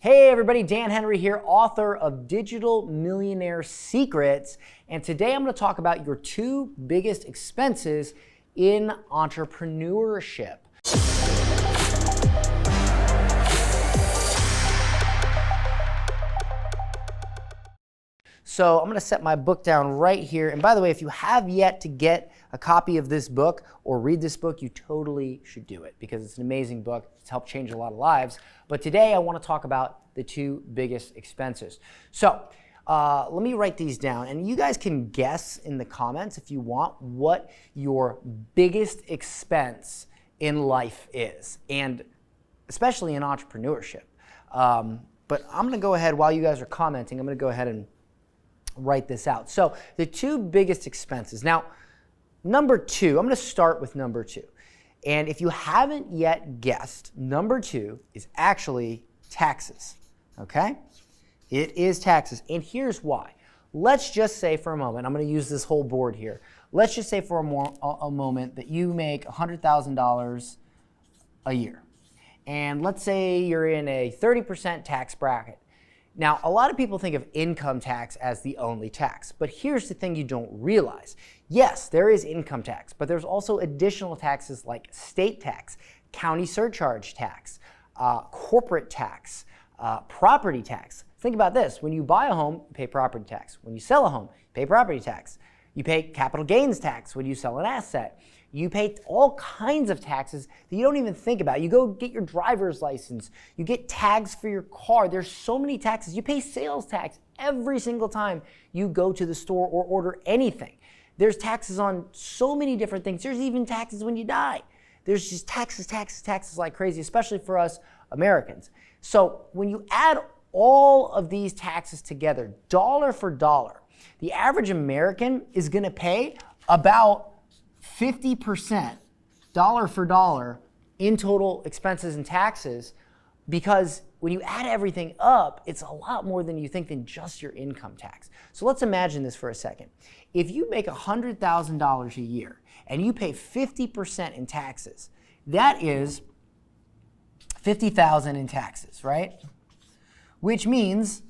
Hey everybody, Dan Henry here, author of Digital Millionaire Secrets, and today I'm going to talk about your two biggest expenses in entrepreneurship. So I'm going to set my book down right here, and by the way, if you have yet to get a copy of this book or read this book, you totally should do it because it's an amazing book. It's helped change a lot of lives. But today I want to talk about the two biggest expenses. So let me write these down, and you guys can guess in the comments if you want what your biggest expense in life is, and especially in entrepreneurship. But I'm going to go ahead, while you guys are commenting, I'm going to go ahead and write this out. So the two biggest expenses. Now, number two, I'm going to start with number two. And if you haven't yet guessed, number two is actually taxes, okay? It is taxes, and here's why. Let's just say for a moment, I'm going to use this whole board here. Let's just say for a moment that you make $100,000 a year. And let's say you're in a 30% tax bracket. Now, a lot of people think of income tax as the only tax, but here's the thing you don't realize. Yes, there is income tax, but there's also additional taxes like state tax, county surcharge tax, corporate tax, property tax. Think about this. When you buy a home, you pay property tax. When you sell a home, you pay property tax. You pay capital gains tax when you sell an asset. You pay all kinds of taxes that you don't even think about. You go get your driver's license. You get tags for your car. There's so many taxes. You pay sales tax every single time you go to the store or order anything. There's taxes on so many different things. There's even taxes when you die. There's just taxes like crazy, especially for us Americans. So when you add all of these taxes together, dollar for dollar, the average American is going to pay about 50% dollar for dollar in total expenses and taxes, because when you add everything up, it's a lot more than you think than just your income tax. So let's imagine this for a second. If you make $100,000 a year and you pay 50% in taxes, that is $50,000 in taxes, right? Which means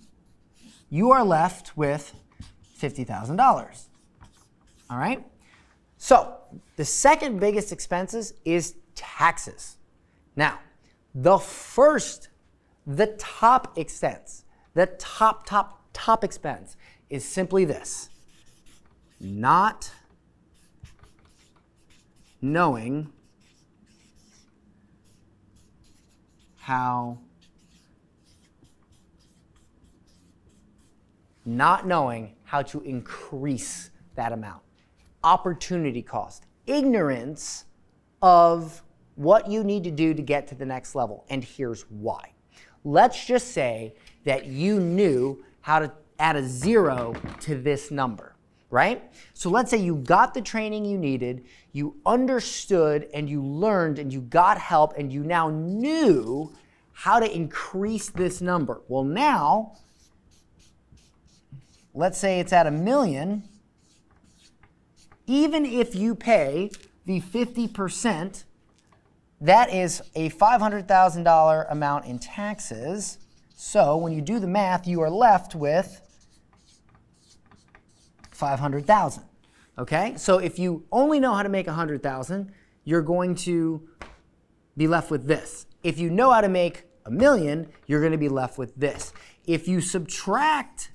you are left with $50,000. All right? So the second biggest expenses is taxes. Now, the top expense, the top expense is simply this: not knowing how to increase that amount. Opportunity cost, ignorance of what you need to do to get to the next level. And here's why. Let's just say that you knew how to add a zero to this number, right? So let's say you got the training you needed, you understood and you learned and you got help and you now knew how to increase this number. Well, now, let's say it's at 1 million. Even if you pay the 50%, that is a $500,000 amount in taxes. So when you do the math, you are left with $500,000. Okay? So if you only know how to make $100,000, you're going to be left with this. If you know how to make $1 million, you're going to be left with this. If you subtract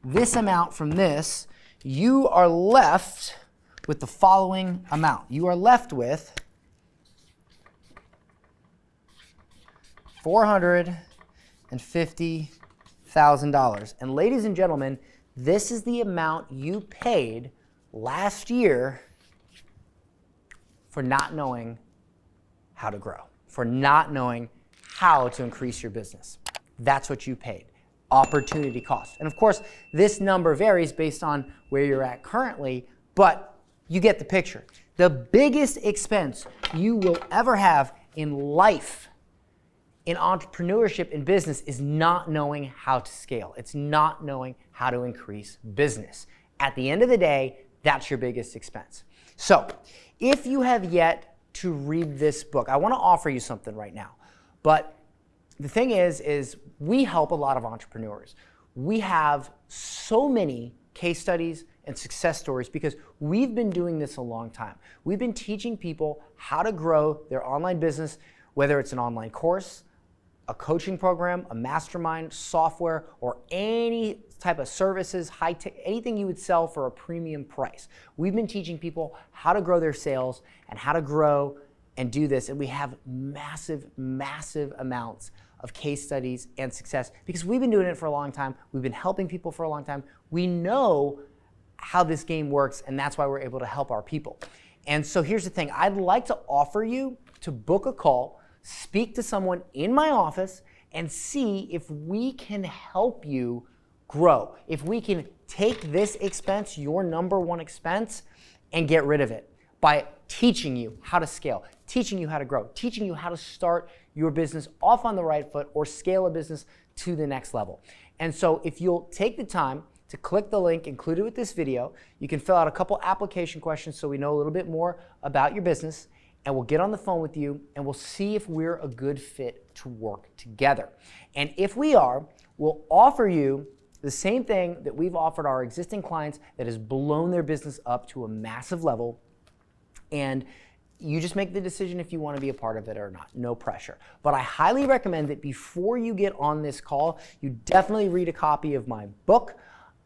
this amount from this, you are left with the following amount. You are left with $450,000. And ladies and gentlemen, this is the amount you paid last year for not knowing how to grow, for not knowing how to increase your business. That's what you paid. Opportunity cost. And of course, this number varies based on where you're at currently, but you get the picture. The biggest expense you will ever have in life, in entrepreneurship, in business, is not knowing how to scale. It's not knowing how to increase business. At the end of the day, that's your biggest expense. So, if you have yet to read this book, I want to offer you something right now. But the thing is we help a lot of entrepreneurs. We have so many case studies and success stories because we've been doing this a long time. We've been teaching people how to grow their online business, whether it's an online course, a coaching program, a mastermind, software, or any type of services, high-tech, anything you would sell for a premium price. We've been teaching people how to grow their sales and how to grow and do this, and we have massive, massive amounts of case studies and success because we've been doing it for a long time. We've been helping people for a long time. We know how this game works, and that's why we're able to help our people. And so here's the thing. I'd like to offer you to book a call, speak to someone in my office, and see if we can help you grow. If we can take this expense, your number one expense, and get rid of it by teaching you how to scale, teaching you how to grow, teaching you how to start your business off on the right foot or scale a business to the next level. And so if you'll take the time to click the link included with this video, you can fill out a couple application questions so we know a little bit more about your business, and we'll get on the phone with you and we'll see if we're a good fit to work together. And if we are, we'll offer you the same thing that we've offered our existing clients that has blown their business up to a massive level, and you just make the decision if you want to be a part of it or not. No pressure. But I highly recommend that before you get on this call, you definitely read a copy of my book,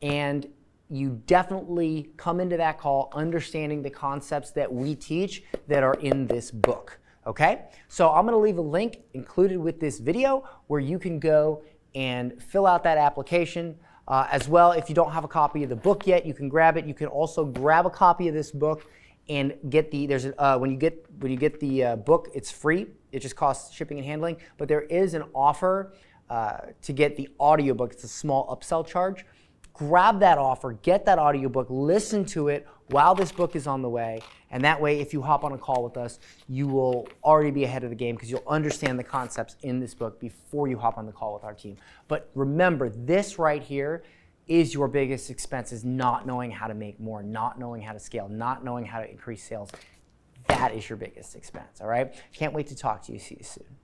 and you definitely come into that call understanding the concepts that we teach that are in this book, okay? So I'm gonna leave a link included with this video where you can go and fill out that application. As well, if you don't have a copy of the book yet, you can grab it. You can also grab a copy of this book and get the, when you get the book, it's free. It just costs shipping and handling, but there is an offer to get the audiobook. It's a small upsell charge. Grab that offer, get that audiobook, listen to it while this book is on the way, and that way if you hop on a call with us, you will already be ahead of the game because you'll understand the concepts in this book before you hop on the call with our team. But remember, this right here is your biggest expense, is not knowing how to make more, not knowing how to scale, not knowing how to increase sales. That is your biggest expense, all right? Can't wait to talk to you. See you soon.